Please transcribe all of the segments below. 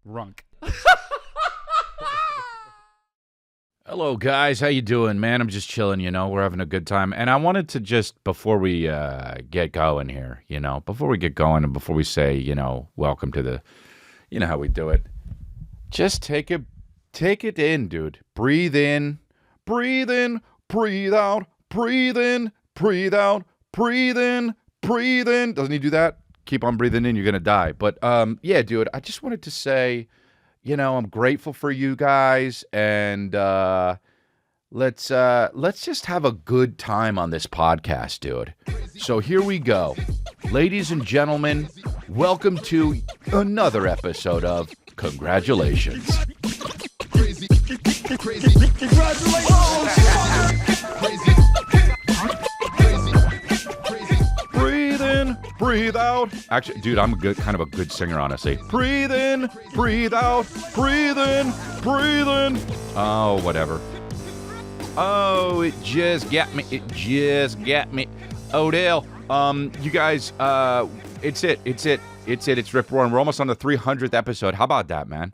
Runk. Hello, guys. How you doing, man? I'm just chilling, We're having a good time. And I wanted to just, before we get going here, before we get going and before we say, welcome to the, how we do it, just take it in, dude. Breathe in, breathe out, breathe in, breathe out, breathe in, breathe in. Doesn't he do that? Keep on breathing in, you're going to die. But, yeah, dude, I just wanted to say, I'm grateful for you guys, and let's just have a good time on this podcast, dude. So here we go. Ladies and gentlemen, welcome to another episode of Congratulations. Crazy. Breathe in, breathe out. Actually, dude, I'm kind of a good singer, honestly. Breathe in, breathe out, breathe in, breathe in. Oh, whatever. Oh, it just got me. Odell, you guys, it's it. It's Rip Roaring. We're almost on the 300th episode. How about that, man?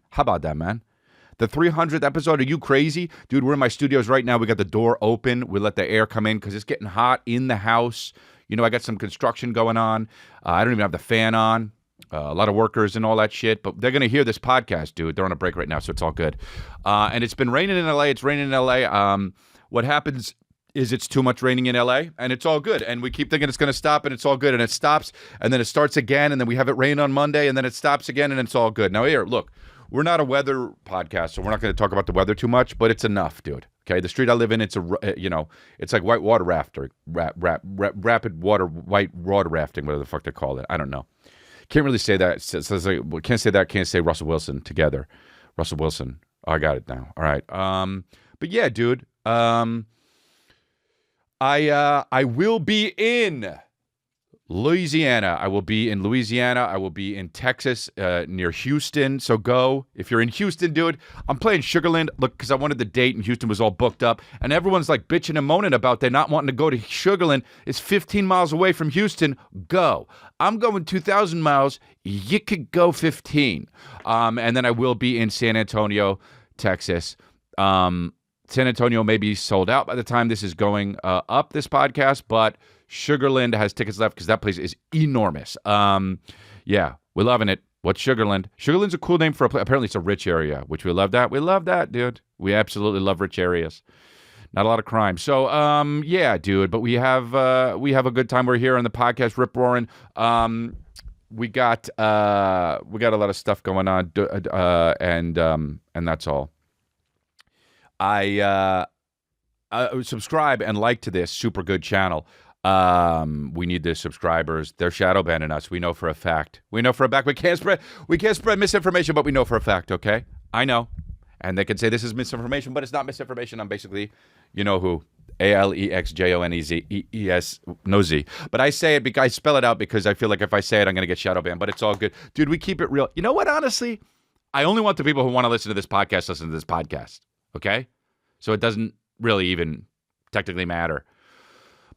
The 300th episode, are you crazy? Dude, we're in my studios right now. We got the door open. We let the air come in because it's getting hot in the house. I got some construction going on. I don't even have the fan on. A lot of workers and all that shit. But they're going to hear this podcast, dude. They're on a break right now, so it's all good. And it's been raining in L.A. It's raining in L.A. What happens is it's too much raining in L.A., and it's all good. And we keep thinking it's going to stop, and it's all good. And it stops, and then it starts again, and then we have it rain on Monday, and then it stops again, and it's all good. Now, here, look. We're not a weather podcast, so we're not going to talk about the weather too much, but it's enough, dude. Okay, the street I live in, it's it's like white water rafting, rapid water, white water rafting, whatever the fuck they call it. I don't know. Can't really say that. Can't say that. Can't say Russell Wilson together. Russell Wilson. Oh, I got it now. All right. But yeah, dude. I will be in Louisiana. I will be in Louisiana. I will be in Texas, near Houston. So go. If you're in Houston, dude, I'm playing Sugarland. Look, because I wanted the date and Houston was all booked up. And everyone's like bitching and moaning about they not wanting to go to Sugarland. It's 15 miles away from Houston. Go. I'm going 2,000 miles. You could go 15. And then I will be in San Antonio, Texas. San Antonio may be sold out by the time this is going up, this podcast, but Sugarland has tickets left because that place is enormous. Yeah, we're loving it. What's Sugarland? Sugarland's a cool name for a place. Apparently, it's a rich area, which we love that. We love that, dude. We absolutely love rich areas. Not a lot of crime. So, yeah, dude. But we have a good time. We're here on the podcast, Rip Roaring. We got a lot of stuff going on, and that's all. I subscribe and like to this super good channel. We need the subscribers. They're shadow banning us. We know for a fact. We can't spread misinformation, but we know for a fact, okay? I know. And they can say this is misinformation, but it's not misinformation. I'm basically, you know who. ALEXJONEZES, no Z. But I say it because I spell it out because I feel like if I say it, I'm going to get shadow banned, but it's all good. Dude, we keep it real. You know what, honestly? I only want the people who want to listen to this podcast, okay? So it doesn't really even technically matter.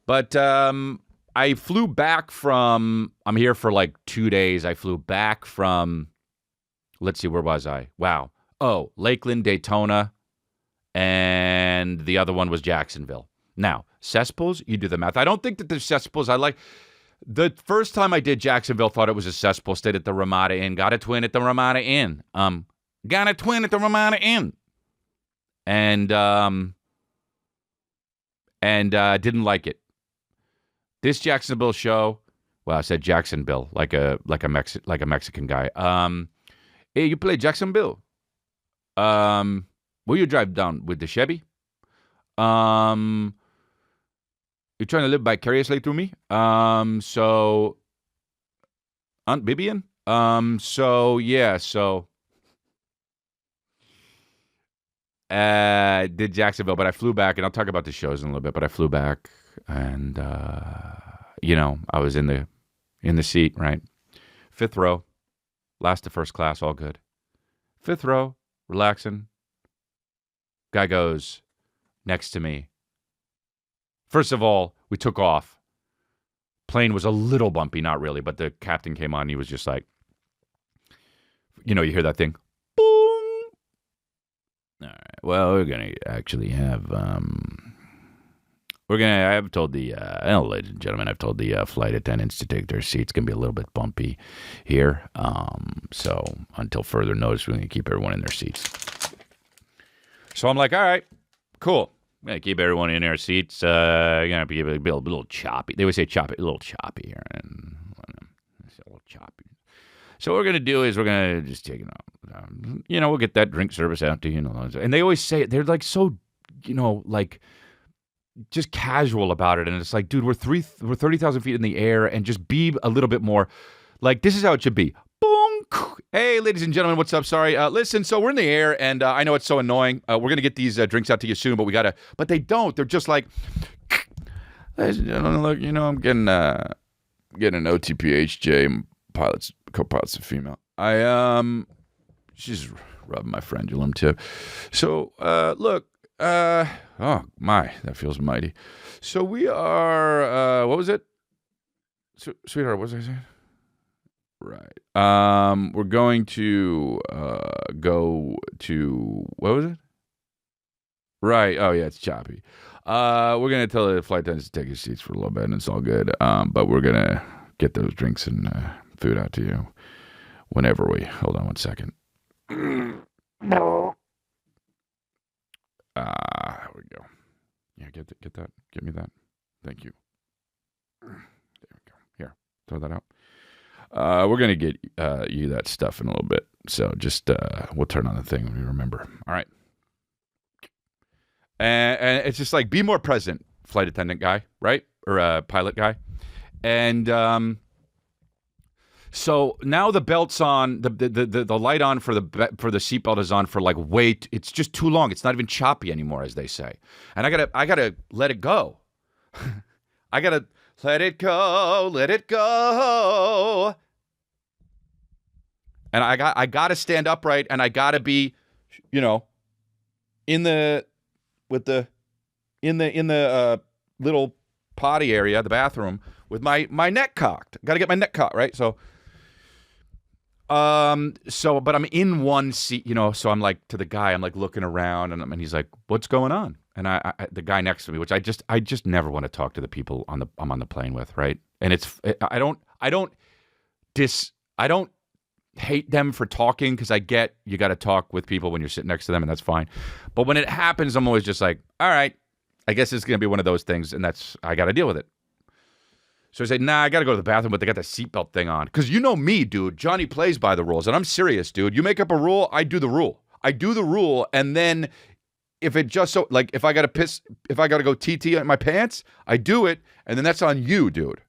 But I flew back from, I'm here for like 2 days. I flew back from, let's see, where was I? Wow. Oh, Lakeland, Daytona, and the other one was Jacksonville. Now, cesspools, you do the math. I don't think that there's cesspools. The first time I did Jacksonville, thought it was a cesspool, stayed at the Ramada Inn, got a twin at the Ramada Inn. And didn't like it. This Jacksonville show, well, I said Jacksonville like a Mexican guy. Hey, you play Jacksonville? Will you drive down with the Chevy? You trying to live vicariously through me? So Aunt Bibian? Did Jacksonville, but I flew back, and I'll talk about the shows in a little bit, but I flew back, and, I was in the seat, right? Fifth row, last to first class, all good. Fifth row, relaxing. Guy goes next to me. First of all, we took off. Plane was a little bumpy, not really, but the captain came on. He was just like, you hear that thing? All right. Well, we're gonna actually have I've told the ladies and gentlemen, I've told the flight attendants to take their seats. It's gonna be a little bit bumpy here. So until further notice, we're gonna keep everyone in their seats. So I'm like, all right, cool. I'm gonna keep everyone in their seats. You're gonna be a little choppy. They would say choppy, a little choppy here, and it's a little choppy. So what we're gonna do is we're gonna just take it out. We'll get that drink service out to you. And they always say it. They're like so, like just casual about it. And it's like, dude, we're 30,000 feet in the air, and just be a little bit more like this is how it should be. Boom. Hey, ladies and gentlemen, what's up? Sorry. Listen, so we're in the air, and I know it's so annoying. We're gonna get these drinks out to you soon, but but they don't. They're just like, ladies and gentlemen, look, I'm getting an OTPHJ. Co-pilot's a female. She's rubbing my frenulum too. So, look, oh my, that feels mighty. So we are, what was it? Sweetheart, what was I saying? Right. We're going to, go to, what was it? Right. Oh yeah, it's choppy. We're going to tell the flight attendants to take your seats for a little bit, and it's all good. But we're going to get those drinks and, food out to you whenever hold on one second. There we go. Yeah, get that. Give me that. Thank you. There we go. Here, throw that out. We're gonna get you that stuff in a little bit. So just we'll turn on the thing when we remember. All right. And it's just like be more present, flight attendant guy, right? Or pilot guy, and so now the belt's on, the light on for the seatbelt is on for like wait, it's just too long. It's not even choppy anymore, as they say. And I gotta let it go. I gotta let it go. And I gotta stand upright, and I gotta be, in the little potty area, the bathroom, with my neck cocked. Gotta get my neck cocked, right? So. But I'm in one seat, so I'm like to the guy, I'm like looking around, and he's like, what's going on? And the guy next to me, which I just never want to talk to the people I'm on the plane with, right? And I don't hate them for talking, because I get you got to talk with people when you're sitting next to them, and that's fine. But when it happens, I'm always just like, all right, I guess it's going to be one of those things, and I got to deal with it. So I said, nah, I got to go to the bathroom, but they got the seatbelt thing on. Because you know me, dude. Johnny plays by the rules, and I'm serious, dude. You make up a rule, I do the rule. And then if it just so, like, if I got to piss, if I got to go TT in my pants, I do it, and then that's on you, dude.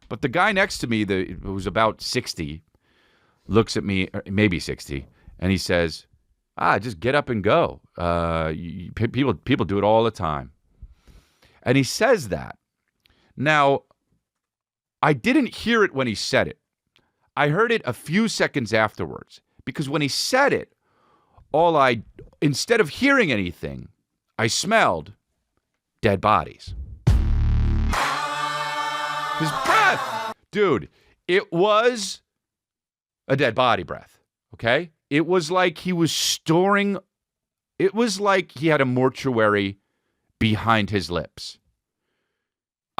But the guy next to me, who's about 60, looks at me, maybe 60, and he says, just get up and go. People do it all the time. And he says that. Now, I didn't hear it when he said it. I heard it a few seconds afterwards, because when he said it, instead of hearing anything, I smelled dead bodies. His breath. Dude, it was a dead body breath, okay? It was like he was storing, it was like he had a mortuary behind his lips.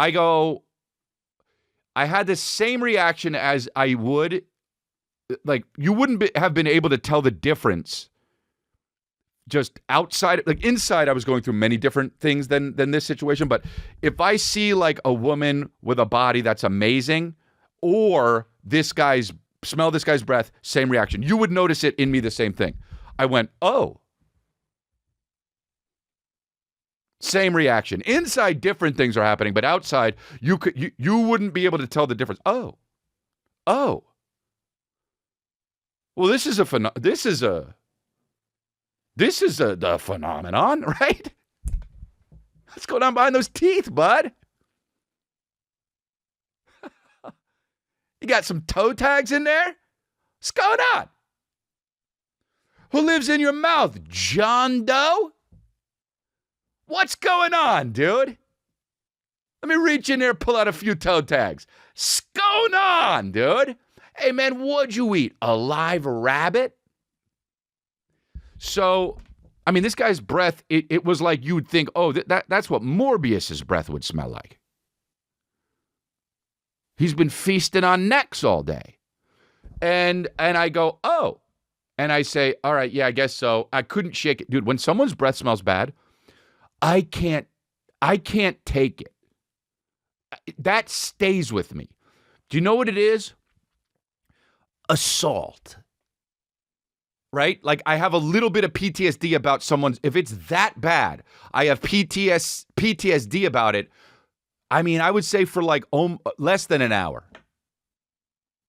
I had the same reaction as I would, like, you wouldn't have been able to tell the difference just outside. Like, inside, I was going through many different things than this situation. But if I see, like, a woman with a body that's amazing, or smell this guy's breath, same reaction. You would notice it in me, the same thing. I went, oh. Same reaction. Inside, different things are happening, but outside, you wouldn't be able to tell the difference. Oh. Well, this is a phenomenon, right? What's going on behind those teeth, bud? You got some toe tags in there? What's going on? Who lives in your mouth, John Doe? What's going on, dude? Let me reach in there, pull out a few toe tags. What's going on, dude? Hey, man, what'd you eat? A live rabbit? So, I mean, this guy's breath, it was like you would think, oh, that's what Morbius's breath would smell like. He's been feasting on necks all day. And I go, oh. And I say, all right, yeah, I guess so. I couldn't shake it. Dude, when someone's breath smells bad, I can't take it. That stays with me. Do you know what it is? Assault. Right? Like, I have a little bit of PTSD about someone's, if it's that bad, I have PTSD about it. I mean, I would say for like less than an hour.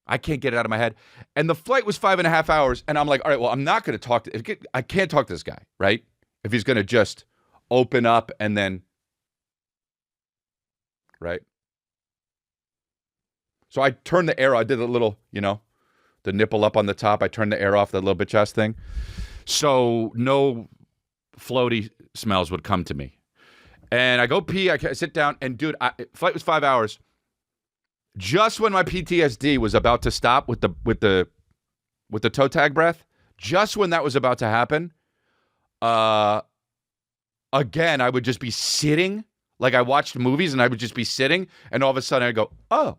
I can't get it out of my head. And the flight was 5.5 hours. And I'm like, all right, well, I'm not going to talk to, I can't talk to this guy, right? If he's going to just open up and then, right? So I turned the air, I did a little, the nipple up on the top. I turned the air off, that little bitch ass thing. So no floaty smells would come to me. And I go pee, I sit down, and dude, flight was 5 hours. Just when my PTSD was about to stop with the toe tag breath, just when that was about to happen, again, I would just be sitting, like I watched movies, and I would just be sitting, and all of a sudden I'd go, oh.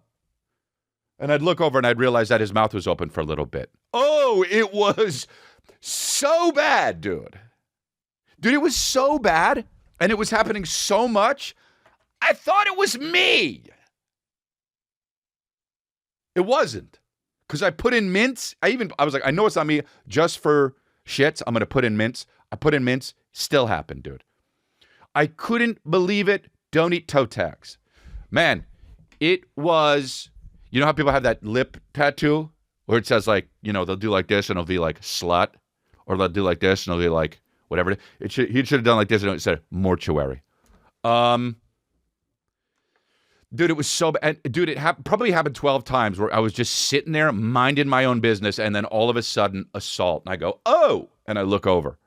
And I'd look over and I'd realize that his mouth was open for a little bit. Oh, it was so bad, dude. Dude, it was so bad, and it was happening so much, I thought it was me. It wasn't. Because I put in mints. I was like, I know it's not me. Just for shits, I'm going to put in mints. I put in mints. Still happened, dude. I couldn't believe it. Don't eat toe tags. Man, it was... You know how people have that lip tattoo? Where it says like, they'll do like this and it'll be like slut. Or they'll do like this and it'll be like whatever. He should have done like this and it said mortuary. Dude, it was so bad. Dude, it probably happened 12 times where I was just sitting there minding my own business and then all of a sudden assault. And I go, oh, and I look over.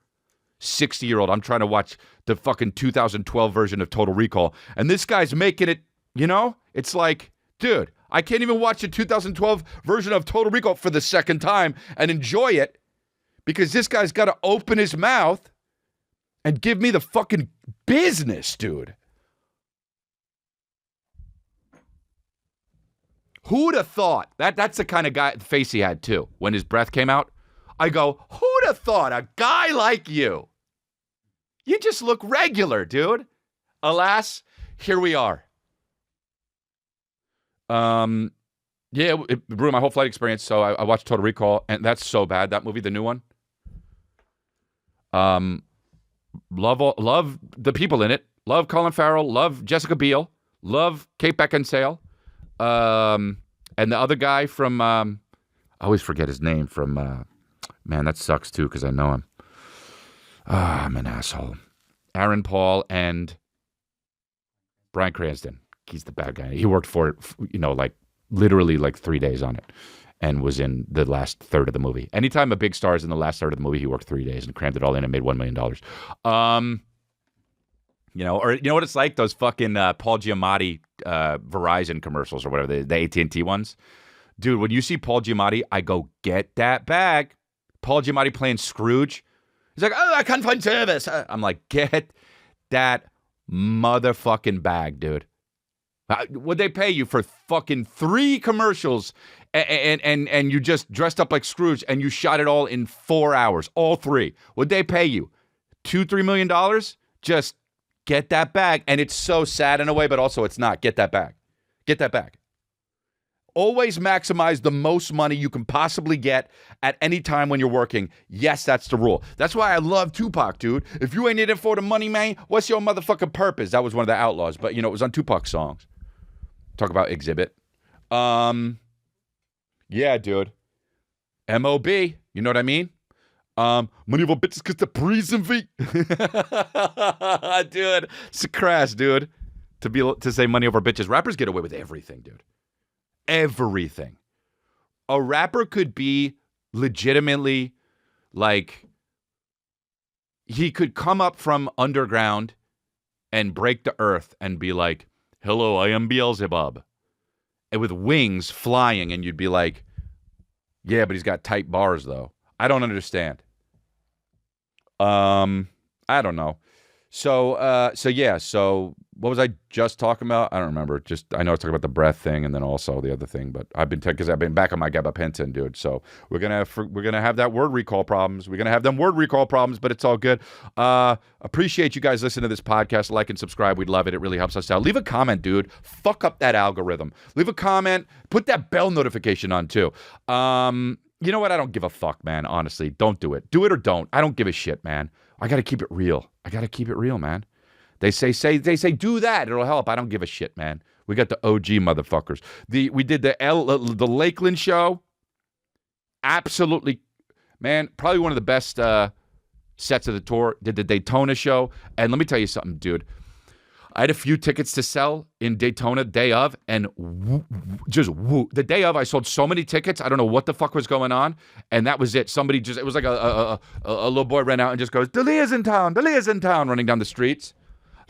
60-year-old, I'm trying to watch the fucking 2012 version of Total Recall. And this guy's making it, it's like, dude, I can't even watch the 2012 version of Total Recall for the second time and enjoy it because this guy's got to open his mouth and give me the fucking business, dude. Who'd have thought? That's the kind of face he had, too. When his breath came out, I go, who'd have thought a guy like you? You just look regular, dude. Alas, here we are. Yeah, it ruined my whole flight experience, so I watched Total Recall, and that's so bad, that movie, the new one. Love the people in it. Love Colin Farrell. Love Jessica Biel. Love Kate Beckinsale. And the other guy from, I always forget his name from, man, that sucks too, because I know him. I'm an asshole. Aaron Paul and Bryan Cranston. He's the bad guy. He worked for it, like literally like 3 days on it and was in the last third of the movie. Anytime a big star is in the last third of the movie, he worked 3 days and crammed it all in and made $1 million. Or you know what it's like? Those fucking Paul Giamatti Verizon commercials or whatever, the AT&T ones. Dude, when you see Paul Giamatti, I go, get that bag. Paul Giamatti playing Scrooge. He's like, oh, I can't find service. I'm like, get that motherfucking bag, dude. Would they pay you for fucking 3 commercials and you just dressed up like Scrooge and you shot it all in 4 hours, all 3? Would they pay you $2-3 million? Just get that bag. And it's so sad in a way, but also it's not. Get that bag. Get that bag. Always maximize the most money you can possibly get at any time when you're working. Yes, that's the rule. That's why I love Tupac, dude. If you ain't in it for the money, man, what's your motherfucking purpose? That was one of the Outlaws, but it was on Tupac's songs. Talk about Exhibit. Yeah, dude. M.O.B. You know what I mean? Money of a bitches cause the prison fee. Dude, it's crass, dude. To say money over bitches. Rappers get away with everything, dude. Everything. A rapper could be legitimately like, he could come up from underground and break the earth and be like, hello, I am Beelzebub. And with wings flying, and you'd be like, yeah, but he's got tight bars, though. I don't understand. I don't know. So yeah. So what was I just talking about? I don't remember. Just I know I was talking about the breath thing, and then also the other thing. But I've been because I've been back on my gabapentin, dude. So we're gonna have that word recall problems. We're gonna have them word recall problems, but it's all good. Appreciate you guys listening to this podcast. Like and subscribe. We'd love it. It really helps us out. Leave a comment, dude. Fuck up that algorithm. Leave a comment. Put that bell notification on too. You know what? I don't give a fuck, man. Honestly, don't do it. Do it or don't. I don't give a shit, man. I got to keep it real. I got to keep it real, man. They say do that. It'll help. I don't give a shit, man. We got the OG motherfuckers. We did the Lakeland show. Absolutely, man. Probably one of the best sets of the tour. Did the Daytona show. And let me tell you something, dude. I had a few tickets to sell in Daytona day of, and the day of I sold so many tickets, I don't know what the fuck was going on, and that was it. Somebody just, it was like a little boy ran out and just goes, D'Elia's in town, running down the streets.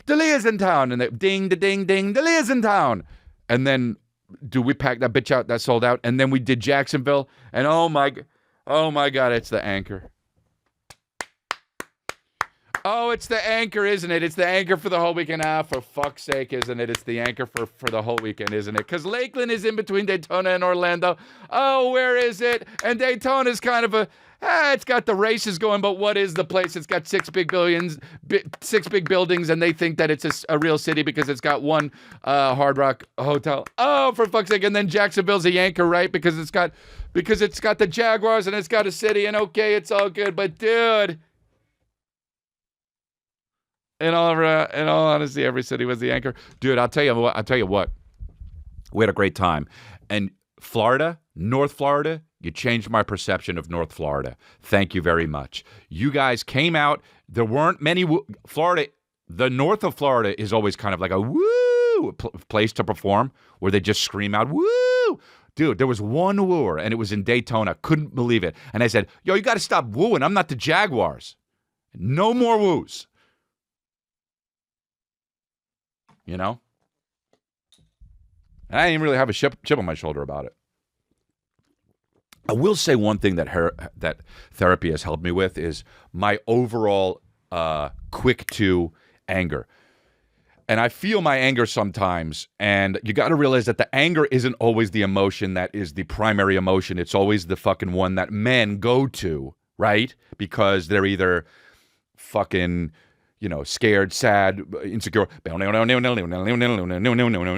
D'Elia's in town, and they ding, ding, ding, D'Elia's in town. And then, dude, we packed that bitch out, that sold out, and then we did Jacksonville, and oh my God, it's the Anchor. Oh, it's the Anchor, isn't it? It's the Anchor for the whole weekend. For fuck's sake, isn't it? It's the Anchor for the whole weekend, isn't it? Because Lakeland is in between Daytona and Orlando. Oh, where is it? And Daytona's kind of it's got the races going, but what is the place? It's got 6 big buildings, and they think that it's a real city because it's got one Hard Rock hotel. Oh, for fuck's sake. And then Jacksonville's a Anchor, right? Because it's got the Jaguars and it's got a city, and okay, it's all good. But, dude... In all honesty, every city was the Anchor. Dude, I'll tell you what. We had a great time. And Florida, North Florida, you changed my perception of North Florida. Thank you very much. You guys came out. There weren't many... Florida, the north of Florida is always kind of like a woo place to perform where they just scream out, woo! Dude, there was one wooer, and it was in Daytona. Couldn't believe it. And I said, yo, you got to stop wooing. I'm not the Jaguars. No more woos. You know? And I didn't really have a chip on my shoulder about it. I will say one thing that therapy has helped me with is my overall quick to anger. And I feel my anger sometimes, and you got to realize that the anger isn't always the emotion that is the primary emotion. It's always the fucking one that men go to, right? Because they're either fucking... scared, sad, insecure,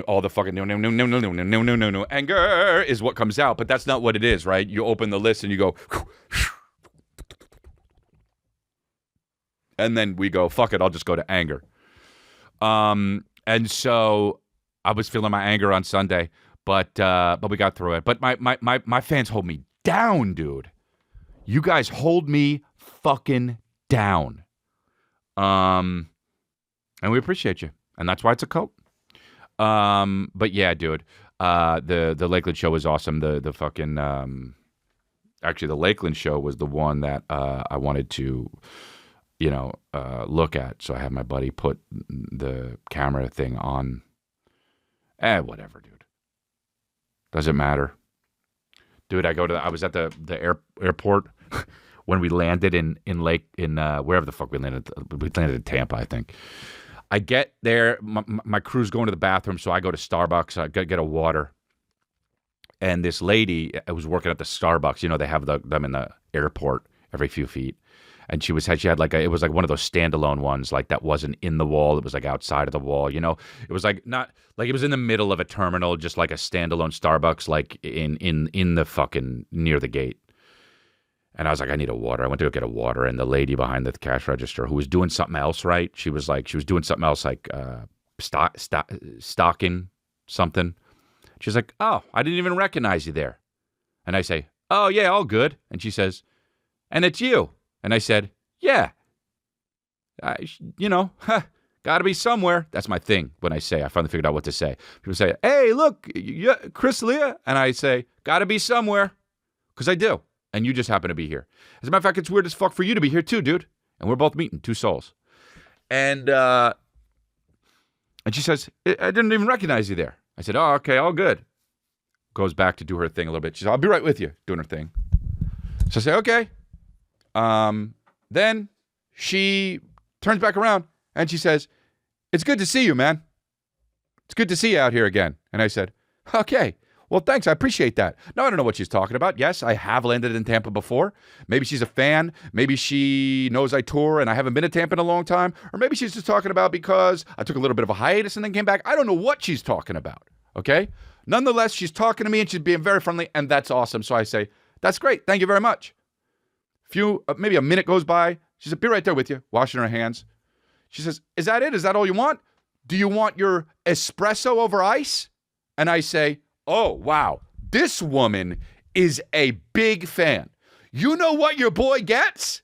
all the fucking anger is what comes out, but that's not what it is, right? You open the list and you go, and then we go, fuck it, I'll just go to anger. And so I was feeling my anger on Sunday, but we got through it. But my fans hold me down, dude. You guys hold me fucking down. And we appreciate you, and that's why it's a cult. But yeah, dude, the Lakeland show was awesome. The fucking, actually the Lakeland show was the one that, I wanted to, look at. So I had my buddy put the camera thing on. Whatever, dude. Doesn't matter. Dude, I was at the airport when we landed in wherever the fuck we landed. We landed in Tampa, I think. I get there, my crew's going to the bathroom, so I go to Starbucks. I get a water. And this lady was working at the Starbucks. They have them in the airport every few feet. And she had like it was like one of those standalone ones, like that wasn't in the wall. It was like outside of the wall. It was like not like it was in the middle of a terminal, just like a standalone Starbucks, like in the fucking near the gate. And I was like, I need a water. I went to go get a water, and the lady behind the cash register who was doing something else, right? She was doing something else, like stocking something. She's like, oh, I didn't even recognize you there. And I say, oh, yeah, all good. And she says, and it's you. And I said, yeah. Got to be somewhere. That's my thing when I finally figured out what to say. People say, hey, look, Chris Leah. And I say, got to be somewhere. Because I do. And you just happen to be here. As a matter of fact, it's weird as fuck for you to be here too, dude. And we're both meeting, two souls. And she says, I didn't even recognize you there. I said, oh, okay, all good. Goes back to do her thing a little bit. She said, I'll be right with you, doing her thing. So I say, okay. Then she turns back around and she says, "It's good to see you, man. It's good to see you out here again." And I said, "Okay. Well, thanks. I appreciate that." No, I don't know what she's talking about. Yes, I have landed in Tampa before. Maybe she's a fan. Maybe she knows I tour and I haven't been to Tampa in a long time. Or maybe she's just talking about because I took a little bit of a hiatus and then came back. I don't know what she's talking about, okay? Nonetheless, she's talking to me and she's being very friendly, and that's awesome. So I say, "That's great. Thank you very much." Maybe a minute goes by. She said, "Be right there with you," washing her hands. She says, "Is that it? Is that all you want? Do you want your espresso over ice?" And I say, "Oh, wow. This woman is a big fan. You know what your boy gets?"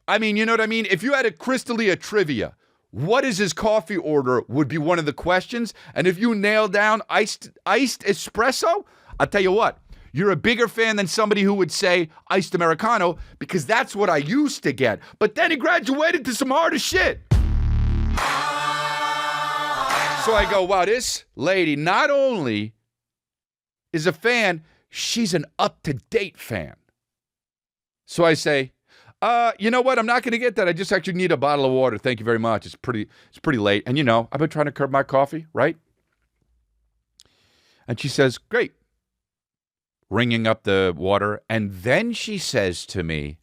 I mean, you know what I mean? If you had a Crystalia trivia, what is his coffee order would be one of the questions. And if you nail down iced espresso, I'll tell you what, you're a bigger fan than somebody who would say iced Americano, because that's what I used to get. But then he graduated to some harder shit. So I go, wow, this lady not only is a fan, she's an up-to-date fan. So I say, you know what? I'm not going to get that. I just actually need a bottle of water. Thank you very much. It's pretty late. And you know, I've been trying to curb my coffee, right? And she says, "Great." Ringing up the water. And then she says to me,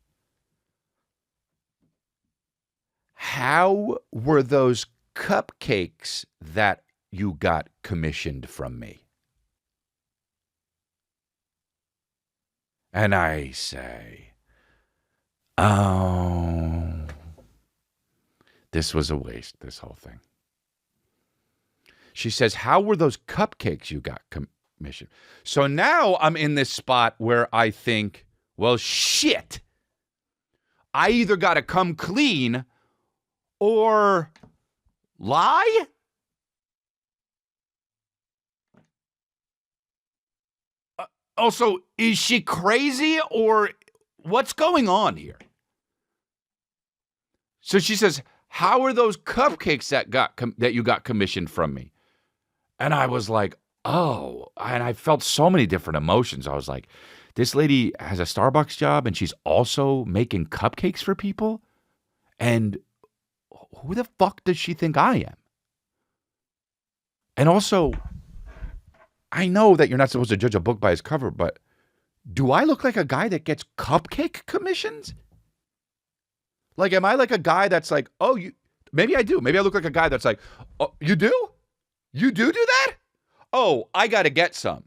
"How were those cupcakes that you got commissioned from me?" And I say, "Oh, this was a waste, this whole thing." She says, "How were those cupcakes you got commissioned?" So now I'm in this spot where I think, well, shit. I either got to come clean or lie? Also, is she crazy or what's going on here? So she says, "How are those cupcakes that you got commissioned from me?" And I was like, oh, and I felt so many different emotions. I was like, this lady has a Starbucks job and she's also making cupcakes for people? And who the fuck does she think I am? And also, I know that you're not supposed to judge a book by its cover, but do I look like a guy that gets cupcake commissions? Like, am I like a guy that's like, oh, maybe I do. Maybe I look like a guy that's like, oh, you do? You do that? Oh, I got to get some.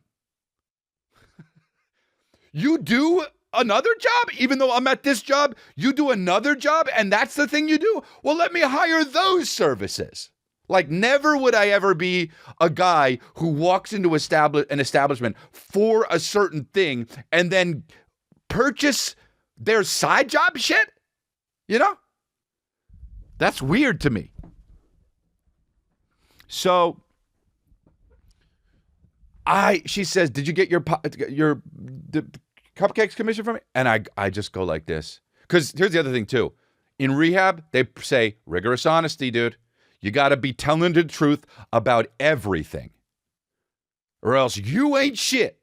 You do another job? Even though I'm at this job, you do another job and that's the thing you do? Well, let me hire those services. Like, never would I ever be a guy who walks into an establishment for a certain thing and then purchase their side job shit. You know? That's weird to me. So she says, "Did you get your cupcakes commission from me?" And I just go like this. Because here's the other thing too. In rehab, they say rigorous honesty, dude. You got to be telling the truth about everything. Or else you ain't shit.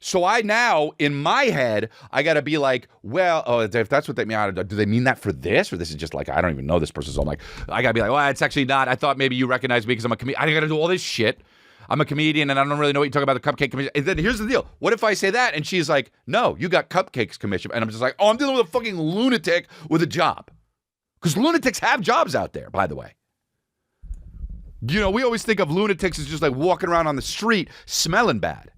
So I now, in my head, I got to be like, well, if that's what they mean, do they mean that for this? Or this is just like, I don't even know this person. So I'm like, I got to be like, well, it's actually not. I thought maybe you recognize me because I'm a comedian. I got to do all this shit. I'm a comedian and I don't really know what you talk about the cupcake commission. And then here's the deal. What if I say that? And she's like, no, you got cupcakes commission. And I'm just like, oh, I'm dealing with a fucking lunatic with a job. Because lunatics have jobs out there, by the way. You know, we always think of lunatics as just like walking around on the street smelling bad,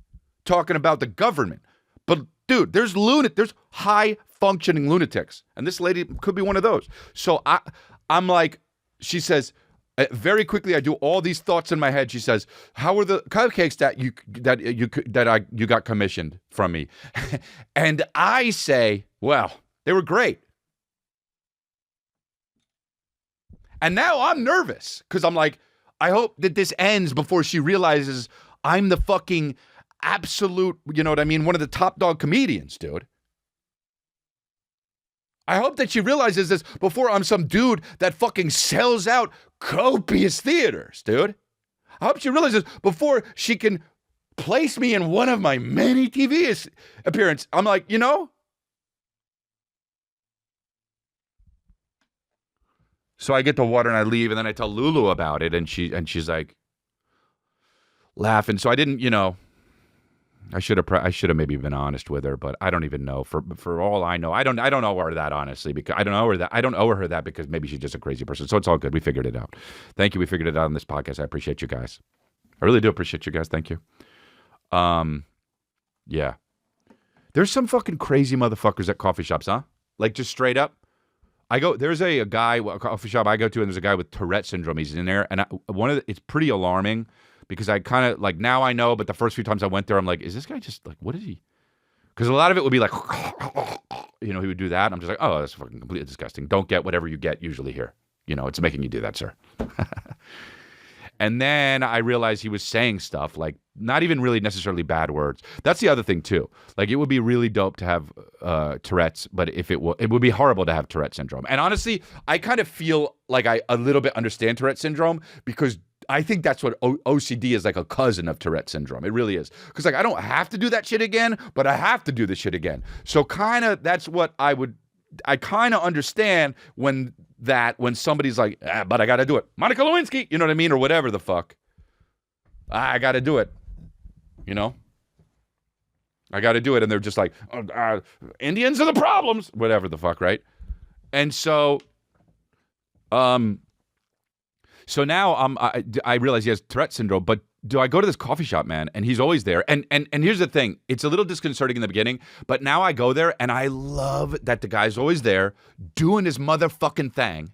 talking about the government. But dude, there's high functioning lunatics. And this lady could be one of those. So I'm like, she says, very quickly, I do all these thoughts in my head. She says, "How were the cupcakes that you got commissioned from me?" And I say, "Well, they were great." And now I'm nervous because I'm like, I hope that this ends before she realizes I'm the fucking absolute, you know what I mean, one of the top dog comedians, dude. I hope that she realizes this before I'm some dude that fucking sells out copious theaters, dude. I hope she realizes before she can place me in one of my many TV appearances. I'm like, you know, So I get the water and I leave, and then I tell Lulu about it, and she's like laughing. So I didn't, I should have maybe been honest with her, but I don't even know. For all I know, I don't owe her that, honestly, because I don't owe her that because maybe she's just a crazy person. So it's all good. We figured it out. Thank you. We figured it out on this podcast. I appreciate you guys. I really do appreciate you guys. Thank you. Yeah. There's some fucking crazy motherfuckers at coffee shops, huh? Like just straight up. There's a coffee shop I go to, and there's a guy with Tourette syndrome. He's in there, and it's pretty alarming. Because I kind of, like, now I know, but the first few times I went there, I'm like, is this guy just, like, what is he? Because a lot of it would be like, he would do that. And I'm just like, oh, that's fucking completely disgusting. Don't get whatever you get usually here. It's making you do that, sir. And then I realized he was saying stuff, like, not even really necessarily bad words. That's the other thing, too. Like, it would be really dope to have Tourette's, but it would be horrible to have Tourette syndrome. And honestly, I kind of feel like I a little bit understand Tourette syndrome because I think that's what OCD is, like a cousin of Tourette syndrome. It really is. Because, like, I don't have to do that shit again, but I have to do this shit again. So kind of that's what I kind of understand when somebody's like, but I got to do it. Monica Lewinsky, you know what I mean? Or whatever the fuck. I got to do it. I got to do it. And they're just like, Indians are the problems. Whatever the fuck, right? And so, so now I realize he has Tourette syndrome, but do I go to this coffee shop, man, and he's always there. And here's the thing. It's a little disconcerting in the beginning, but now I go there, and I love that the guy's always there doing his motherfucking thing,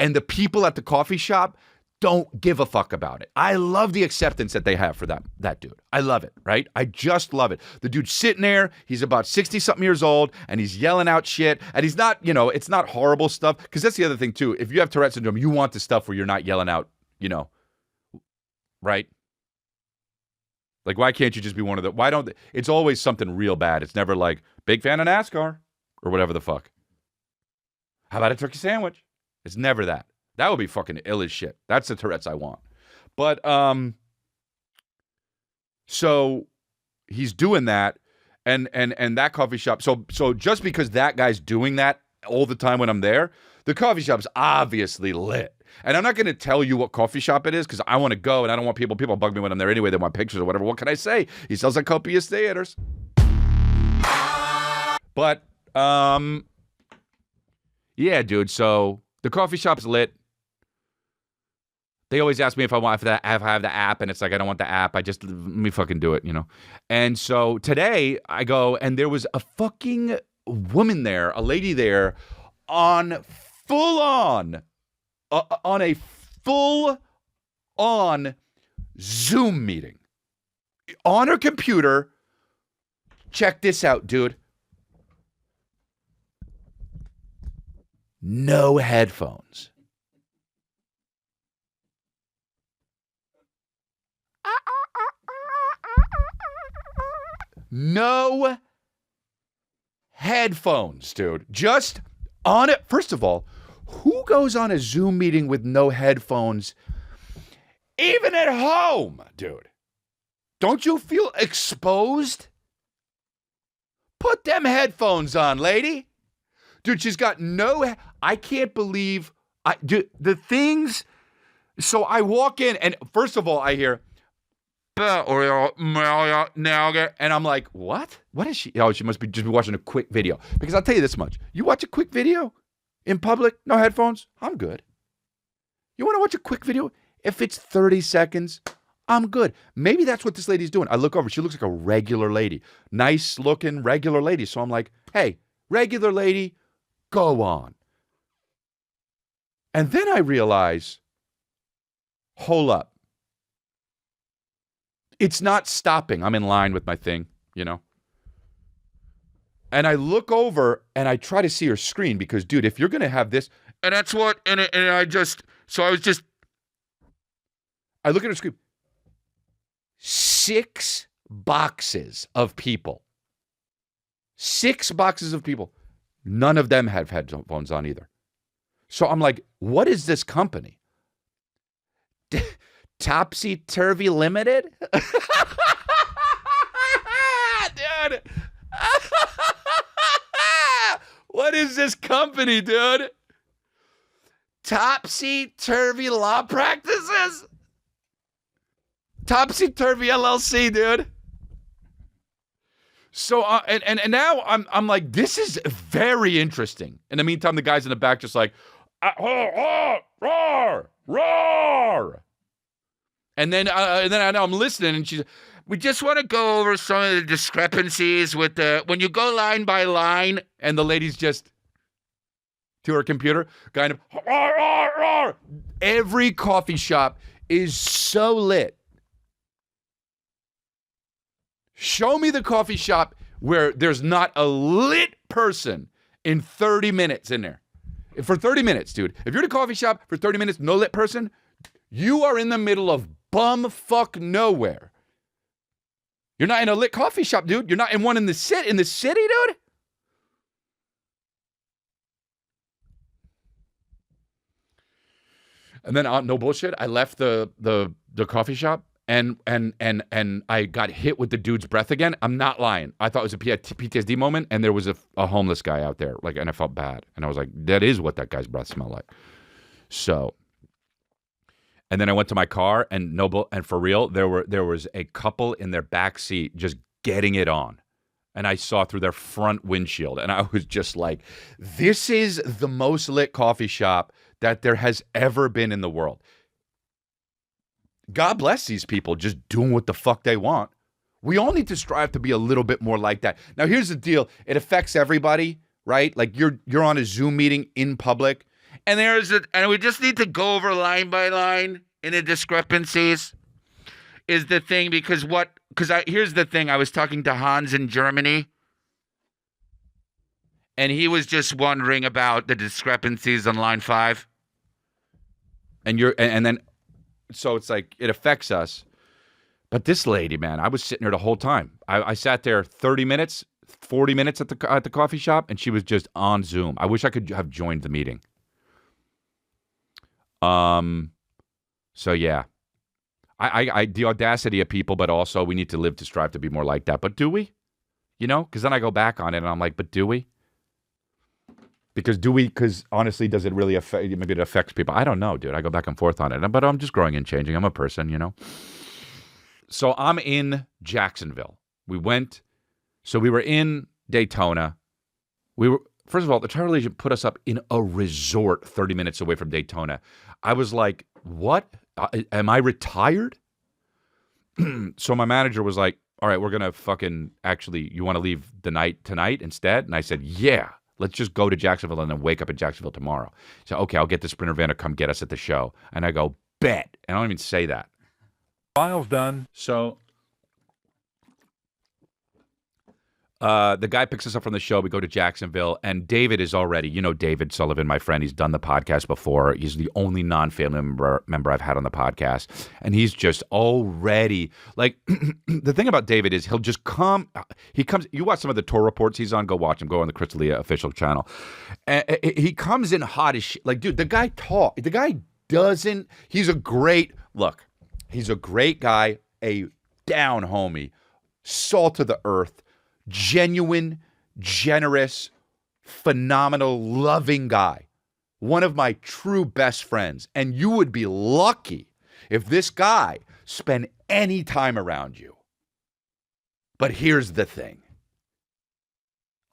and the people at the coffee shop don't give a fuck about it. I love the acceptance that they have for that dude. I love it, right? I just love it. The dude's sitting there, he's about 60-something years old, and he's yelling out shit, and he's not, it's not horrible stuff, because that's the other thing, too. If you have Tourette syndrome, you want the stuff where you're not yelling out, right? Like, why can't you just be one of the, it's always something real bad. It's never like, big fan of NASCAR, or whatever the fuck. How about a turkey sandwich? It's never that. That would be fucking ill as shit. That's the Tourette's I want. But, so he's doing that, and that coffee shop. So just because that guy's doing that all the time when I'm there, the coffee shop's obviously lit. And I'm not going to tell you what coffee shop it is because I want to go, and I don't want people bug me when I'm there anyway. They want pictures or whatever. What can I say? He sells at copious theaters. But, yeah, dude. So the coffee shop's lit. They always ask me if I have the app, and it's like, I don't want the app. Let me fucking do it, And so today I go, and there was a fucking woman there, a lady there, on a full-on Zoom meeting. On her computer. Check this out, dude. No headphones. No headphones, dude. Just on it. First of all, who goes on a Zoom meeting with no headphones, even at home, dude? Don't you feel exposed? Put them headphones on, lady. Dude, she's got I can't believe, the things. So I walk in, and first of all, I hear, and I'm like, what? What is she? Oh, she must be just watching a quick video. Because I'll tell you this much. You watch a quick video in public, no headphones, I'm good. You want to watch a quick video? If it's 30 seconds, I'm good. Maybe that's what this lady's doing. I look over. She looks like a regular lady. Nice looking regular lady. So I'm like, hey, regular lady, go on. And then I realize, hold up. It's not stopping. I'm in line with my thing, And I look over and I try to see her screen because, dude, if you're going to have this, and that's what, I look at her screen. 6 boxes of people. 6 boxes of people. None of them have headphones on either. So I'm like, what is this company? Topsy Turvy Limited? Dude. What is this company, dude? Topsy Turvy Law Practices? Topsy Turvy LLC, dude. So and now I'm like, this is very interesting. In the meantime, the guys in the back just like, roar, roar. And then I know I'm listening, and we just want to go over some of the discrepancies with when you go line by line, and the lady's just to her computer, kind of, roar, roar, roar. Every coffee shop is so lit. Show me the coffee shop where there's not a lit person in 30 minutes in there. For 30 minutes, dude. If you're at a coffee shop for 30 minutes, no lit person, you are in the middle of bumfuck nowhere. You're not in a lit coffee shop, dude. You're not in one in the city, dude. And then, no bullshit, I left the coffee shop. And I got hit with the dude's breath again. I'm not lying. I thought it was a PTSD moment, and there was a homeless guy out there, and I felt bad. And I was like, that is what that guy's breath smelled like. So, and then I went to my car, and for real, there was a couple in their back seat just getting it on. And I saw through their front windshield, and I was just like, this is the most lit coffee shop that there has ever been in the world. God bless these people just doing what the fuck they want. We all need to strive to be a little bit more like that. Now, here's the deal. It affects everybody, right? Like you're on a Zoom meeting in public, and and we just need to go over line by line in the discrepancies is the thing, because here's the thing. I was talking to Hans in Germany, and he was just wondering about the discrepancies on line 5. And then so it's like, it affects us. But this lady, man, I was sitting there the whole time. I sat there 30 minutes, 40 minutes at the coffee shop, and she was just on Zoom. I wish I could have joined the meeting. So yeah. I the audacity of people, but also we need to live to strive to be more like that. But do we? You know? Because then I go back on it, and I'm like, but do we? Because honestly, does it really affect, maybe it affects people? I don't know, dude. I go back and forth on it, but I'm just growing and changing. I'm a person, you know? So I'm in Jacksonville. We were in Daytona. First of all, the travel agent put us up in a resort 30 minutes away from Daytona. I was like, what? Am I retired? So my manager was like, all right, we're going to you want to leave the night tonight instead? And I said, yeah. Let's just go to Jacksonville and then wake up in Jacksonville tomorrow. So, okay, I'll get the Sprinter van to come get us at the show. And I go, bet. And I don't even say that. File's done. So the guy picks us up from the show. We go to Jacksonville, and David is already, David Sullivan, my friend. He's done the podcast before. He's the only non-family member I've had on the podcast. And he's just already, like, the thing about David is he'll just come. He comes, you watch some of the tour reports he's on, go watch him, go on the Crystalia official channel. And he comes in hot as shit. Like, dude, the guy he's a great guy, a down homie, salt of the earth, genuine, generous, phenomenal, loving guy. One of my true best friends. And you would be lucky if this guy spent any time around you. But here's the thing.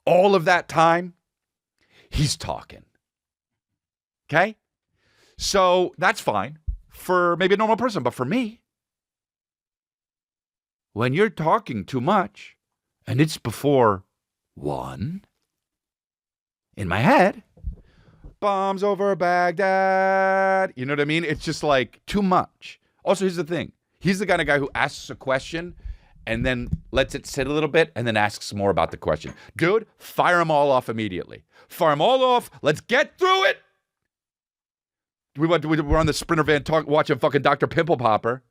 All of that time, he's talking. Okay? So that's fine for maybe a normal person. But for me, when you're talking too much, and it's before 1, in my head, bombs over Baghdad. You know what I mean? It's just like too much. Also, here's the thing. He's the kind of guy who asks a question and then lets it sit a little bit and then asks more about the question. Dude, fire them all off immediately. Fire them all off. Let's get through it. We're on the Sprinter van watching fucking Dr. Pimple Popper,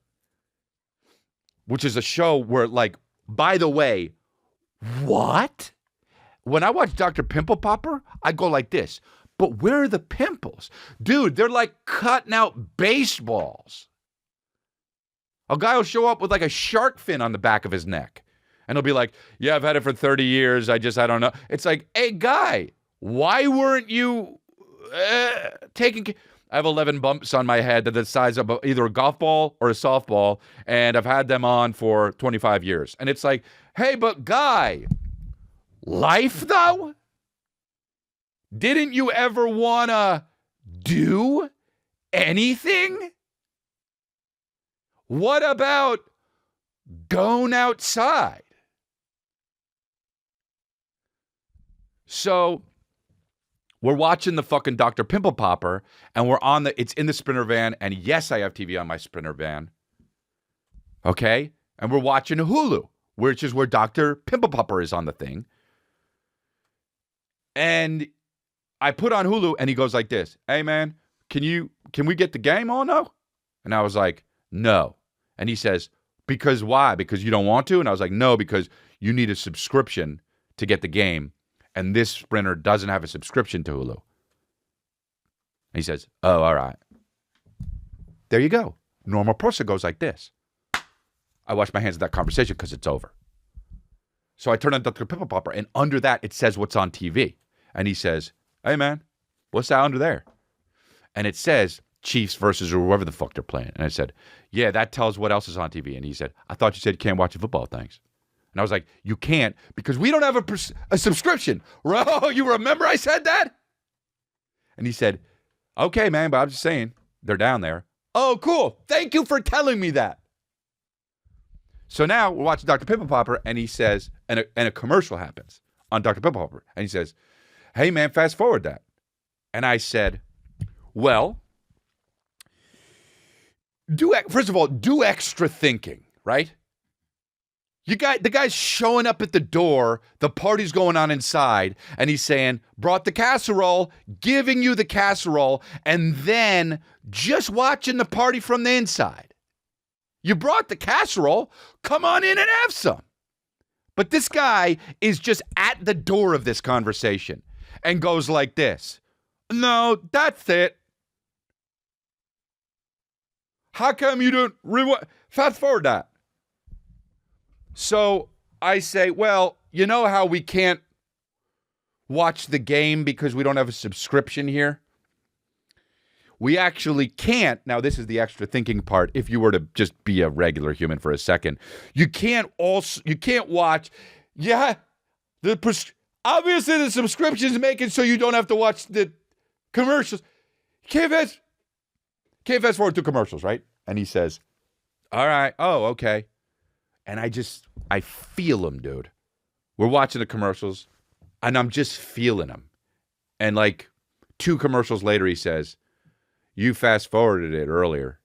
which is a show where, like, by the way, what? When I watch Dr. Pimple Popper, I go like this. But where are the pimples? Dude, they're like cutting out baseballs. A guy will show up with like a shark fin on the back of his neck. And he'll be like, yeah, I've had it for 30 years. I don't know. It's like, hey, guy, why weren't you taking... I have 11 bumps on my head that are the size of either a golf ball or a softball, and I've had them on for 25 years. And it's like, hey, but guy, life though? Didn't you ever want to do anything? What about going outside? So we're watching the fucking Dr. Pimple Popper, and it's in the Sprinter van, and yes, I have TV on my Sprinter van. Okay? And we're watching Hulu, which is where Dr. Pimple Popper is on the thing. And I put on Hulu, and he goes like this, hey man, can we get the game on though? And I was like, no. And he says, because why? Because you don't want to? And I was like, no, because you need a subscription to get the game. And this Sprinter doesn't have a subscription to Hulu. And he says, oh, all right. There you go. Normal person goes like this. I wash my hands of that conversation because it's over. So I turn on Dr. Pimple Popper, and under that, it says what's on TV. And he says, hey, man, what's that under there? And it says Chiefs versus whoever the fuck they're playing. And I said, yeah, that tells what else is on TV. And he said, I thought you said you can't watch football, thanks. And I was like, you can't because we don't have a subscription. Oh, you remember I said that? And he said, okay, man, but I'm just saying, they're down there. Oh, cool. Thank you for telling me that. So now we're watching Dr. Pimple Popper, and he says, and a commercial happens on Dr. Pimple Popper. And he says, hey, man, fast forward that. And I said, well, first of all, do extra thinking, right? The guy's showing up at the door, the party's going on inside, and he's saying, brought the casserole, giving you the casserole, and then just watching the party from the inside. You brought the casserole, come on in and have some. But this guy is just at the door of this conversation and goes like this. No, that's it. How come you don't fast forward that? So I say, well, you know how we can't watch the game because we don't have a subscription here? We actually can't. Now, this is the extra thinking part. If you were to just be a regular human for a second, you can't watch. Yeah, obviously the subscription's making so you don't have to watch the commercials. Can't fast forward to commercials, right? And he says, all right. Oh, okay. And I feel him, dude. We're watching the commercials, and I'm just feeling him. And like 2 commercials later, he says, you fast forwarded it earlier.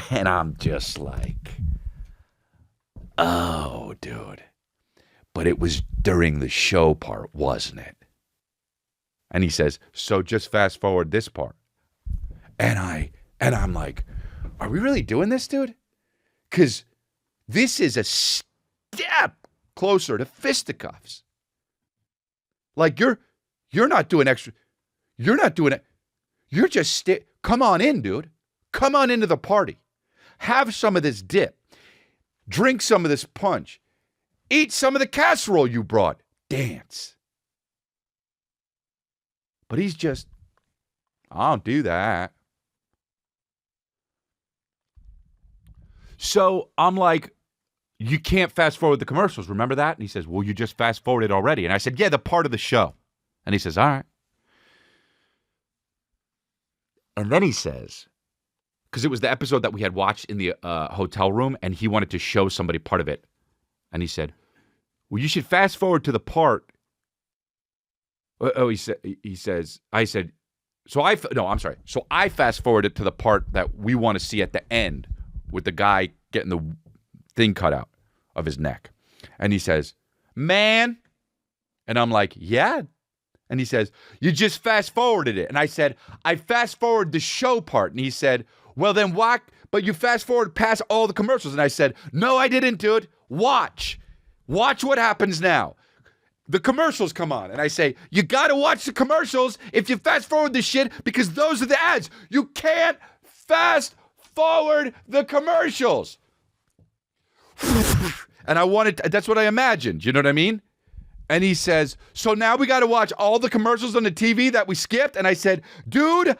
And I'm just like, oh, dude. But it was during the show part, wasn't it? And he says, so just fast forward this part. And I'm like, are we really doing this, dude? Because this is a step closer to fisticuffs. Like you're not doing extra. You're not doing it. You're just come on in, dude. Come on into the party. Have some of this dip. Drink some of this punch. Eat some of the casserole you brought. Dance. But he's just, I don't do that. So I'm like, you can't fast forward the commercials. Remember that? And he says, well, you just fast forwarded already. And I said, yeah, the part of the show. And he says, all right. And then he says, because it was the episode that we had watched in the hotel room, and he wanted to show somebody part of it. And he said, well, you should fast forward to the part. So I fast forwarded to the part that we want to see at the end with the guy getting the thing cut out of his neck. And he says, man. And I'm like, yeah. And he says, you just fast forwarded it. And I said, I fast forwarded the show part. And he said, well, then why? But you fast forward past all the commercials. And I said, no, I didn't do it. Watch what happens now. The commercials come on. And I say, you got to watch the commercials if you fast forward this shit because those are the ads. You can't fast forward the commercials. And that's what I imagined. You know what I mean? And he says, so now we got to watch all the commercials on the TV that we skipped? And I said, dude,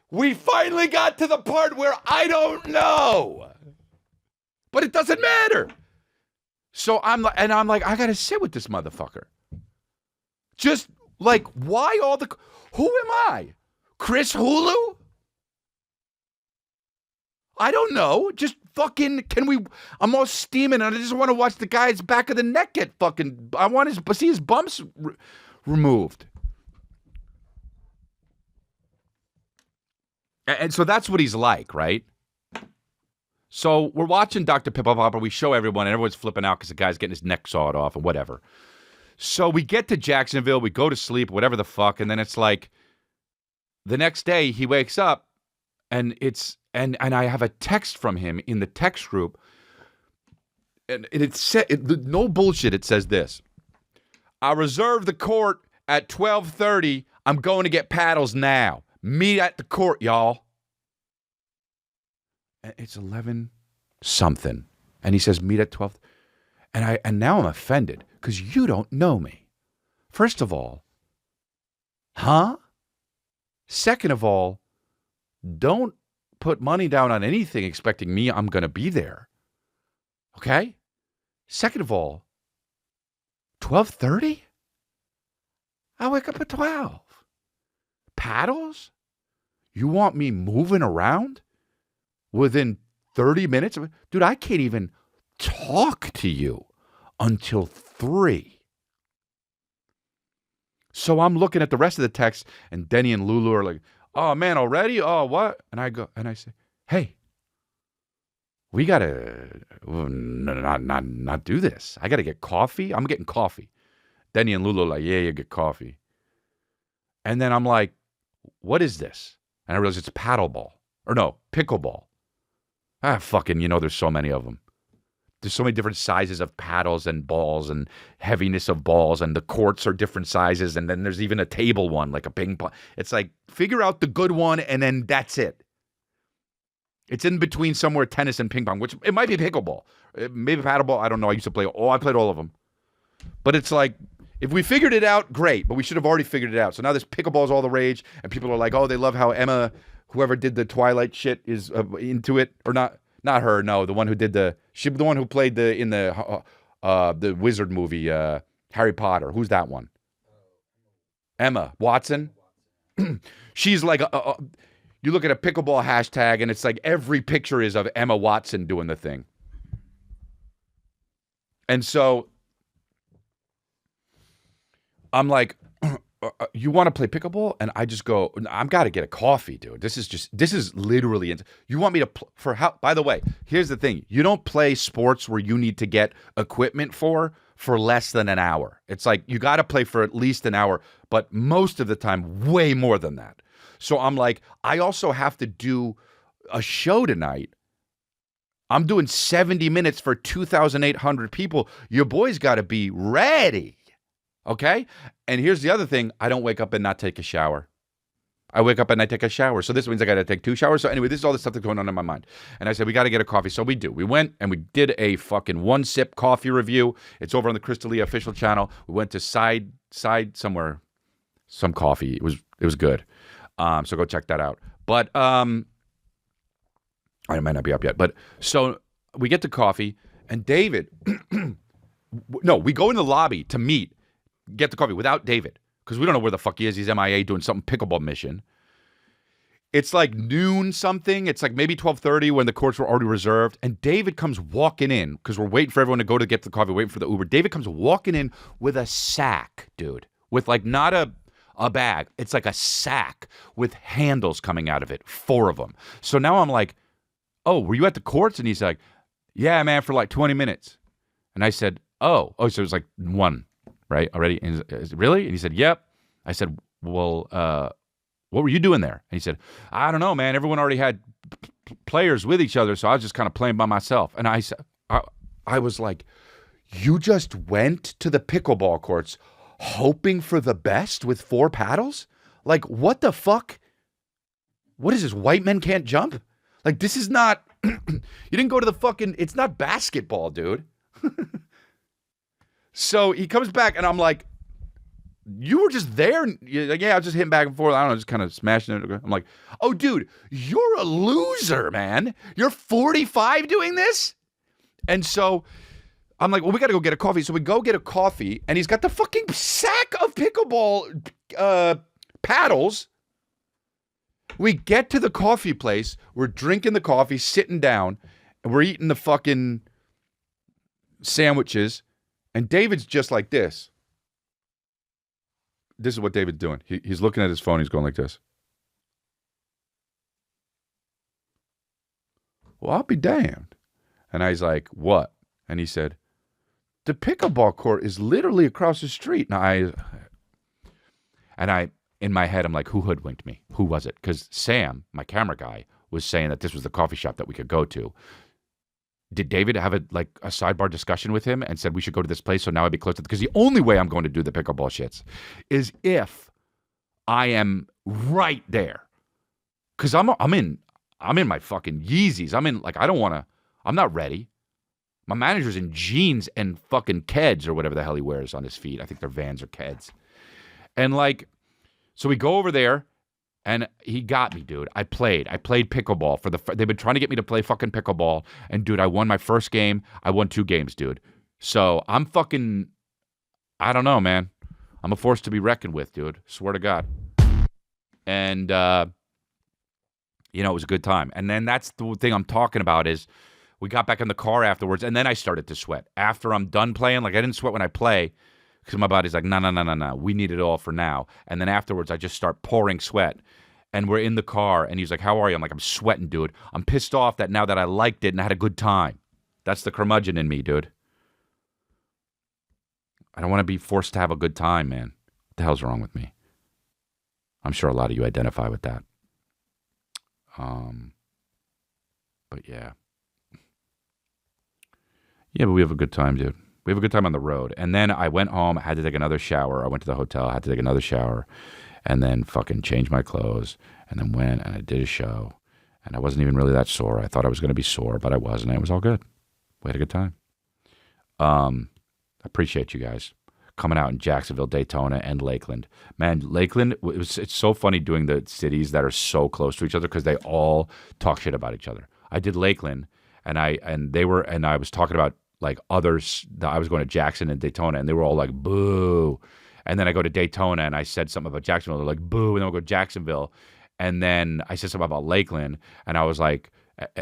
we finally got to the part where I don't know. But it doesn't matter. So I'm like, I got to sit with this motherfucker. Just like, why all the, who am I? Chris Hulu? I don't know. Just fucking, I'm all steaming and I just want to watch the guy's back of the neck get fucking, I want to see his bumps removed. And so that's what he's like, right? So we're watching Dr. Pippa Popper. We show everyone, and everyone's flipping out because the guy's getting his neck sawed off or whatever. So we get to Jacksonville. We go to sleep, whatever the fuck. And then it's like the next day he wakes up and and I have a text from him in the text group. And it said, no bullshit, it says this. I reserved the court at 12:30. I'm going to get paddles now. Meet at the court, y'all. It's 11 something. And he says, meet at 12. And now I'm offended because you don't know me. First of all, huh? Second of all, don't put money down on anything expecting me I'm going to be there. Okay? Second of all, 12:30? I wake up at 12. Paddles? You want me moving around within 30 minutes? Dude, I can't even talk to you until 3. So I'm looking at the rest of the text, and Denny and Lulu are like, oh, man, already? Oh, what? And I say, hey, we got to not do this. I got to get coffee. I'm getting coffee. Denny and Lulu are like, yeah, you get coffee. And then I'm like, what is this? And I realize it's paddleball. Or no, pickleball. Fucking, there's so many of them. There's so many different sizes of paddles and balls and heaviness of balls, and the courts are different sizes, and then there's even a table one, like a ping pong. It's like, figure out the good one, and then that's it. It's in between somewhere tennis and ping pong, which it might be pickleball. Maybe paddleball, I don't know. I played all of them. But it's like, if we figured it out, great, but we should have already figured it out. So now this pickleball is all the rage, and people are like, oh, they love how Emma, whoever did the Twilight shit, is into it. Or not her, no, the one who did the one who played in the wizard movie, Harry Potter. Who's that one? Emma Watson. She's like, you look at a pickleball hashtag, and it's like every picture is of Emma Watson doing the thing. And so I'm like, you want to play pickleball? And I just go, I've got to get a coffee, dude. This is literally, you want me to, by the way, here's the thing. You don't play sports where you need to get equipment for less than an hour. It's like, you got to play for at least an hour, but most of the time, way more than that. So I'm like, I also have to do a show tonight. I'm doing 70 minutes for 2,800 people. Your boy's got to be ready. Okay? And here's the other thing. I don't wake up and not take a shower. I wake up and I take a shower. So this means I got to take 2 showers. So anyway, this is all the stuff that's going on in my mind. And I said, we got to get a coffee. So we do. We went and we did a fucking 1-sip coffee review. It's over on the Crystalia official channel. We went to side somewhere, some coffee. It was good. So go check that out. But I might not be up yet. But so we get to coffee, and David, no, we go in the lobby to meet, get the coffee without David, because we don't know where the fuck he is. He's MIA doing some pickleball mission. It's like noon something. It's like maybe 12:30 when the courts were already reserved. And David comes walking in, because we're waiting for everyone to go to get the coffee, waiting for the Uber. David comes walking in with a sack, dude, with like not a bag. It's like a sack with handles coming out of it, 4 of them. So now I'm like, oh, were you at the courts? And he's like, yeah, man, for like 20 minutes. And I said, oh, so it was like 1, right, already? And he's, really? And he said, yep. I said, well, what were you doing there? And he said, I don't know, man. Everyone already had players with each other, so I was just kind of playing by myself. And I said, I was like, you just went to the pickleball courts hoping for the best with 4 paddles? Like, what the fuck? What is this, white men can't jump? Like, this is not, you didn't go to the fucking, it's not basketball, dude. So he comes back, and I'm like, you were just there? And you're like, yeah, I was just hitting back and forth. I don't know, just kind of smashing it. I'm like, oh, dude, you're a loser, man. You're 45 doing this? And so I'm like, well, we got to go get a coffee. So we go get a coffee, and he's got the fucking sack of pickleball paddles. We get to the coffee place. We're drinking the coffee, sitting down, and we're eating the fucking sandwiches. And David's just like this. This is what David's doing. He's looking at his phone. He's going like this. Well, I'll be damned. And I was like, what? And he said, the pickleball court is literally across the street. And I, in my head, I'm like, who hoodwinked me? Who was it? Because Sam, my camera guy, was saying that this was the coffee shop that we could go to. Did David have a sidebar discussion with him and said we should go to this place so now I'd be close to it? Because the only way I'm going to do the pickleball shits is if I am right there. Because I'm in my fucking Yeezys. I'm not ready. My manager's in jeans and fucking Keds or whatever the hell he wears on his feet. I think they're Vans or Keds. And so we go over there. And he got me, dude. I played pickleball they've been trying to get me to play fucking pickleball. And dude, I won my first game. I won 2 games, dude. So I'm fucking, I don't know, man. I'm a force to be reckoned with, dude. Swear to God. And, it was a good time. And then that's the thing I'm talking about is we got back in the car afterwards. And then I started to sweat. After I'm done playing, I didn't sweat when I play. Because my body's like, no. We need it all for now. And then afterwards, I just start pouring sweat. And we're in the car, and he's like, how are you? I'm like, I'm sweating, dude. I'm pissed off that now that I liked it and I had a good time. That's the curmudgeon in me, dude. I don't want to be forced to have a good time, man. What the hell's wrong with me? I'm sure a lot of you identify with that. But yeah. Yeah, but we have a good time, dude. We have a good time on the road. And then I went home, I had to take another shower. I went to the hotel, I had to take another shower, and then fucking changed my clothes, and then went and I did a show. And I wasn't even really that sore. I thought I was going to be sore, but I wasn't. It was all good. We had a good time. I appreciate you guys coming out in Jacksonville, Daytona, and Lakeland. Man, Lakeland, it's so funny doing the cities that are so close to each other because they all talk shit about each other. I did Lakeland, and I was talking about others. I was going to Jackson and Daytona, and they were all like, boo. And then I go to Daytona, and I said something about Jacksonville. They're like, boo. And then we'll go to Jacksonville. And then I said something about Lakeland, and I was like,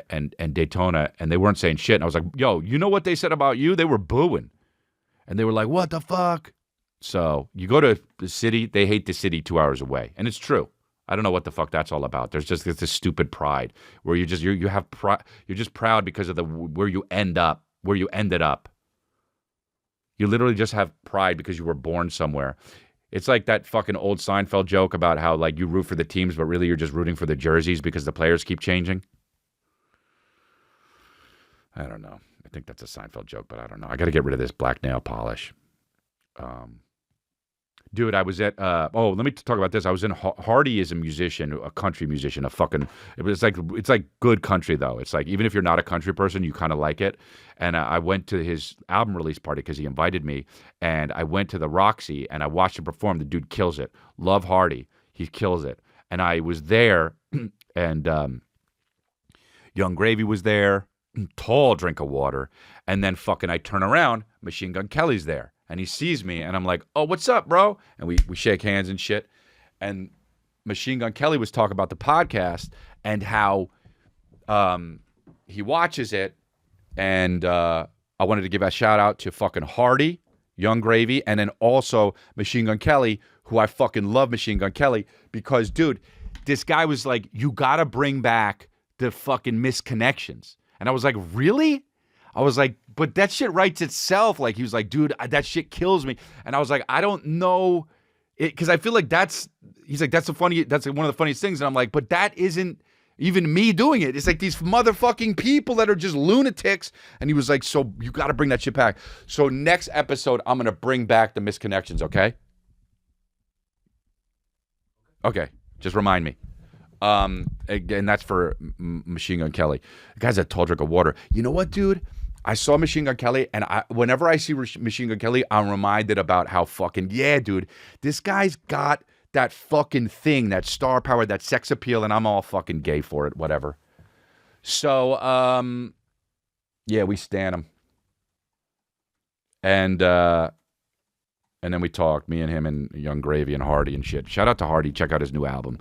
and Daytona, and they weren't saying shit. And I was like, yo, you know what they said about you? They were booing. And they were like, what the fuck? So you go to the city, they hate the city 2 hours away. And it's true. I don't know what the fuck that's all about. There's just this stupid pride where you're just proud because of where you ended up. You literally just have pride because you were born somewhere. It's like that fucking old Seinfeld joke about how you root for the teams, but really you're just rooting for the jerseys because the players keep changing. I don't know. I think that's a Seinfeld joke, but I don't know. I got to get rid of this black nail polish. Dude, I was at, let me talk about this. I was in, Hardy is a musician, a country musician, it's like good country though. It's like, even if you're not a country person, you kind of like it. And I went to his album release party because he invited me, and I went to the Roxy and I watched him perform. The dude kills it. Love Hardy. He kills it. And I was there, and Young Gravy was there, tall drink of water. And then fucking I turn around, Machine Gun Kelly's there. And he sees me, and I'm like, oh, what's up, bro? And we shake hands and shit. And Machine Gun Kelly was talking about the podcast and how he watches it. And I wanted to give a shout out to fucking Hardy, Young Gravy, and then also Machine Gun Kelly, who I fucking love Machine Gun Kelly because, dude, this guy was like, you got to bring back the fucking misconnections. And I was like, really? I was like, but that shit writes itself. He was like, dude, that shit kills me. And I was like, I don't know it, because I feel like he's like, that's one of the funniest things. And I'm like, but that isn't even me doing it. It's like these motherfucking people that are just lunatics. And he was like, so you got to bring that shit back. So next episode, I'm going to bring back the misconnections. Okay. Okay. Just remind me. And that's for Machine Gun Kelly. The guy's a tall drink of water. You know what, dude? I saw Machine Gun Kelly, and whenever I see Machine Gun Kelly, I'm reminded about how fucking, yeah, dude, this guy's got that fucking thing, that star power, that sex appeal, and I'm all fucking gay for it, whatever. So, yeah, we stan him. And then we talked, me and him and Young Gravy and Hardy and shit. Shout out to Hardy. Check out his new album.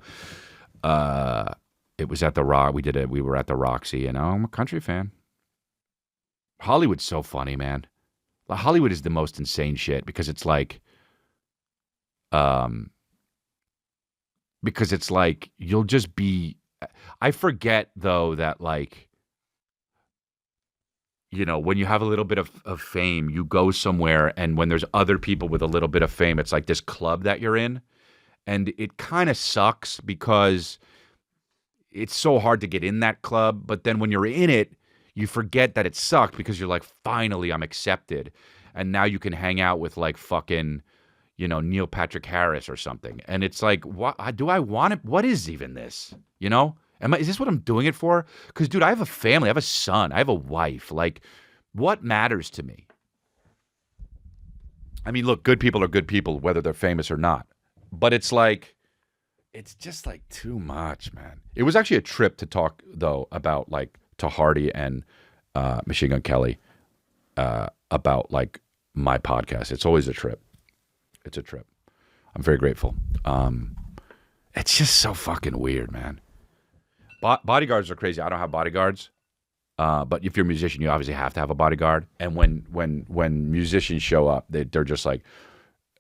It was at the Rock. We were at the Roxy, and I'm a country fan. Hollywood's so funny, man. Hollywood is the most insane shit because it's like, you'll just be. I forget though that like, you know, when you have a little bit of fame, you go somewhere, and when there's other people with a little bit of fame, it's like this club that you're in, and it kind of sucks because it's so hard to get in that club. But then when you're in it, you forget that it sucked because you're like, finally, I'm accepted. And now you can hang out with like fucking, you know, Neil Patrick Harris or something. And it's like, what do I want it? What is even this? You know? Is this what I'm doing it for? Because, dude, I have a family. I have a son. I have a wife. Like, what matters to me? I mean, look, good people are good people, whether they're famous or not. But it's like, it's just like too much, man. It was actually a trip to talk, though, about like, to Hardy and Machine Gun Kelly about like my podcast. It's always a trip. It's a trip. I'm very grateful. It's just so fucking weird, man. Bodyguards are crazy. I don't have bodyguards, but if you're a musician, you obviously have to have a bodyguard. And when musicians show up, they're just like,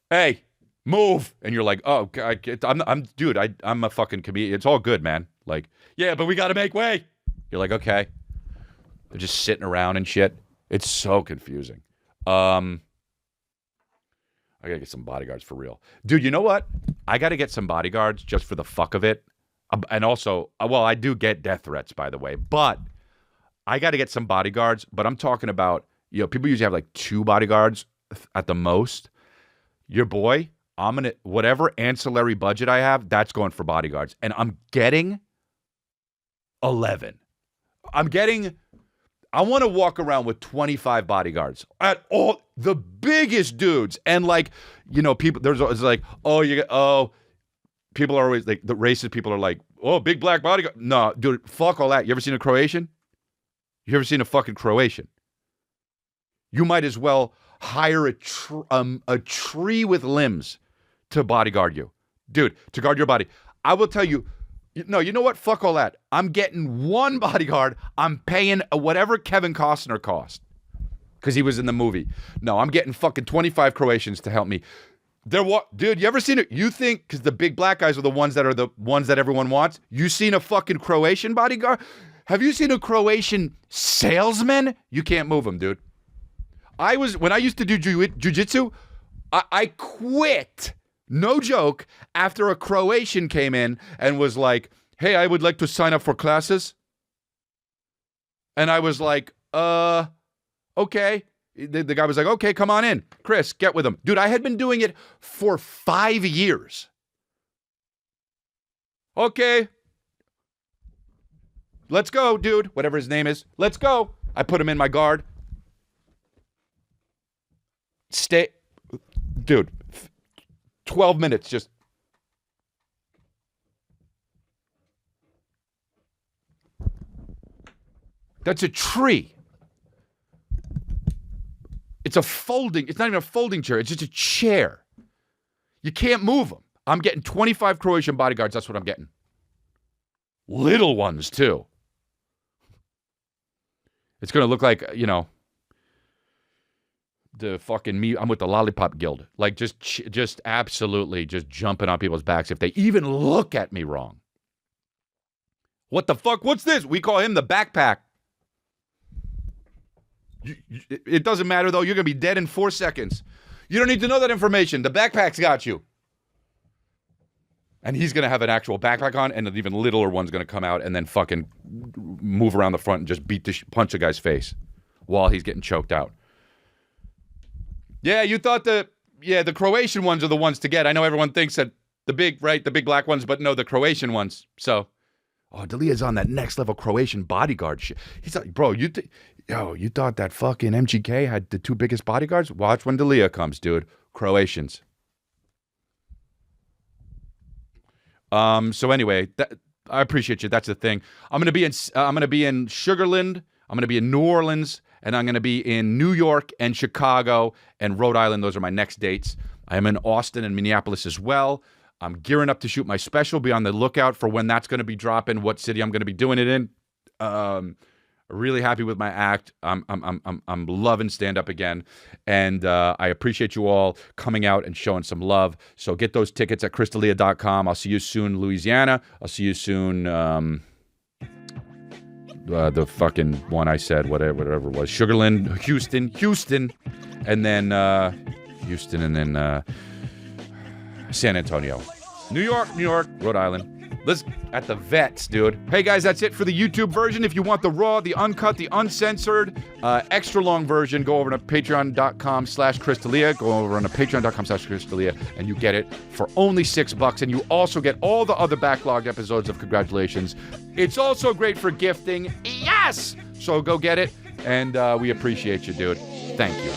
"Hey, move!" And you're like, "Oh, I'm a fucking comedian. It's all good, man." Like, yeah, but we got to make way. You're like, okay. They're just sitting around and shit. It's so confusing. I gotta get some bodyguards for real. Dude, you know what? I gotta get some bodyguards just for the fuck of it. And also, well, I do get death threats, by the way. But I gotta get some bodyguards. But I'm talking about, you know, people usually have like 2 bodyguards at the most. Your boy, I'm gonna, whatever ancillary budget I have, that's going for bodyguards. And I'm getting 11. I want to walk around with 25 bodyguards at all, the biggest dudes. And like, you know, people, it's like, people are always like, the racist people are like, oh, big black bodyguard. No, dude, fuck all that. You ever seen a Croatian? You ever seen a fucking Croatian? You might as well hire a tree with limbs to bodyguard you. Dude, to guard your body. I will tell you, no, you know what? Fuck all that. I'm getting 1 bodyguard. I'm paying whatever Kevin Costner cost because he was in the movie. No, I'm getting fucking 25 Croatians to help me. Dude, you ever seen it? You think, because the big black guys are the ones that everyone wants. You seen a fucking Croatian bodyguard? Have you seen a Croatian salesman? You can't move him, dude. When I used to do jujitsu, I quit. No joke, after a Croatian came in and was like, hey, I would like to sign up for classes. And I was like, okay. The guy was like, okay, come on in. Chris, get with him. Dude, I had been doing it for 5 years. Okay. Let's go, dude. Whatever his name is. Let's go. I put him in my guard. Dude. 12 minutes, just. That's a tree. It's not even a folding chair. It's just a chair. You can't move them. I'm getting 25 Croatian bodyguards. That's what I'm getting. Little ones, too. It's going to look like, you know, the fucking me. I'm with the Lollipop Guild. Like, just absolutely just jumping on people's backs if they even look at me wrong. What the fuck? What's this? We call him the backpack. It doesn't matter, though. You're going to be dead in 4 seconds. You don't need to know that information. The backpack's got you. And he's going to have an actual backpack on, and an even littler one's going to come out and then fucking move around the front and just punch a guy's face while he's getting choked out. Yeah, you thought the Croatian ones are the ones to get. I know everyone thinks that the big black ones, but no, the Croatian ones. So, D'Elia's on that next level Croatian bodyguard shit. He's like, bro, Yo, you thought that fucking MGK had the 2 biggest bodyguards? Watch when D'Elia comes, dude. Croatians. So anyway, I appreciate you. That's the thing. I'm gonna be in Sugarland. I'm gonna be in New Orleans, and I'm gonna be in New York and Chicago and Rhode Island. Those are my next dates. I am in Austin and Minneapolis as well. I'm gearing up to shoot my special. Be on the lookout for when that's gonna be dropping. What city I'm gonna be doing it in. Really happy with my act. I'm loving stand up again, and I appreciate you all coming out and showing some love. So get those tickets at chrisdelia.com. I'll see you soon, Louisiana. I'll see you soon. The fucking one I said, whatever it was, Sugarland, Houston, and then Houston, and then San Antonio, New York, Rhode Island. Let's at the vets, dude. Hey guys, that's it for the YouTube version. If you want the raw, the uncut, the uncensored, extra long version, go over to patreon.com/Chris D'Elia. Go over on to patreon.com/Chris D'Elia, and you get it for only $6. And you also get all the other backlogged episodes of Congratulations. It's also great for gifting. Yes! So go get it, and we appreciate you, dude. Thank you.